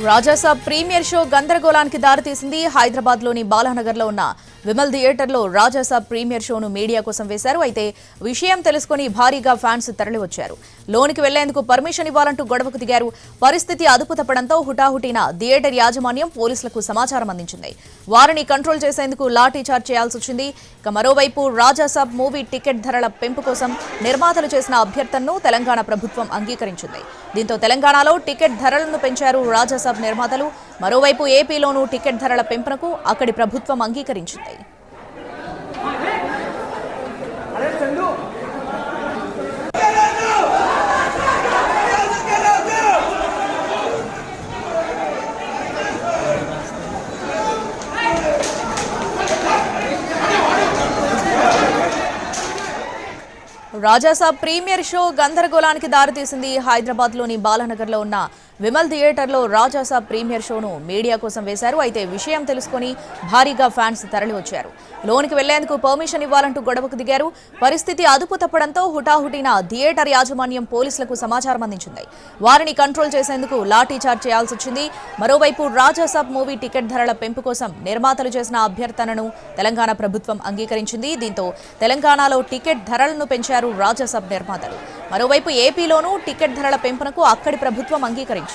Raja Saab premiere show గందరగోళానికి దారితీసింది. హైదరాబాద్లోని బాలానగర్లో ఉన్న విమల్ థియేటర్లో రాజాసాబ్ ప్రీమియర్ షోను మీడియా కోసం వేశారు. అయితే విషయం తెలుసుకుని భారీగా ఫ్యాన్స్ తరలివచ్చారు. లోనికి వెళ్లేందుకు పర్మిషన్ ఇవ్వాలంటూ గొడవకు దిగారు. పరిస్థితి అదుపు తప్పడంతో హుటాహుటిన థియేటర్ యాజమాన్యం పోలీసులకు సమాచారం అందించింది. వారిని కంట్రోల్ చేసేందుకు లాఠీ చార్జ్ చేయాల్సి వచ్చింది. ఇక మరోవైపు రాజాసాబ్ మూవీ టికెట్ ధరల పెంపు కోసం నిర్మాతలు చేసిన అభ్యర్థనను తెలంగాణ ప్రభుత్వం అంగీకరించింది. దీంతో తెలంగాణలో టికెట్ ధరలను పెంచారు రాజాసాబ్ నిర్మాతలు. మరోవైపు ఏపీలోనూ టికెట్ ధరల పెంపునకు అక్కడి ప్రభుత్వం అంగీకరించింది. రాజాసాబ్ ప్రీమియర్ షో గందరగోళానికి దారితీసింది. హైదరాబాద్లోని బాలానగర్లో ఉన్న విమల్ థియేటర్లో రాజాసాబ్ ప్రీమియర్ షోను మీడియా కోసం వేశారు. అయితే విషయం తెలుసుకుని భారీగా ఫ్యాన్స్ తరలివచ్చారు. లోనికి వెళ్లేందుకు పర్మిషన్ ఇవ్వాలంటూ గొడవకు దిగారు. పరిస్థితి అదుపు తప్పడంతో హుటాహుటిన థియేటర్ యాజమాన్యం పోలీసులకు సమాచారం అందించింది. వారిని కంట్రోల్ చేసేందుకు లాఠీ చార్జ్ చేయాల్సి వచ్చింది. మరోవైపు రాజాసాబ్ మూవీ టికెట్ ధరల పెంపు కోసం నిర్మాతలు చేసిన అభ్యర్థనను తెలంగాణ ప్రభుత్వం అంగీకరించింది. దీంతో తెలంగాణలో టికెట్ ధరలను పెంచారు రాజాసాబ్ నిర్మాతలు. మరోవైపు ఏపీలోనూ టికెట్ ధరల పెంపునకు అక్కడి ప్రభుత్వం అంగీకరించింది.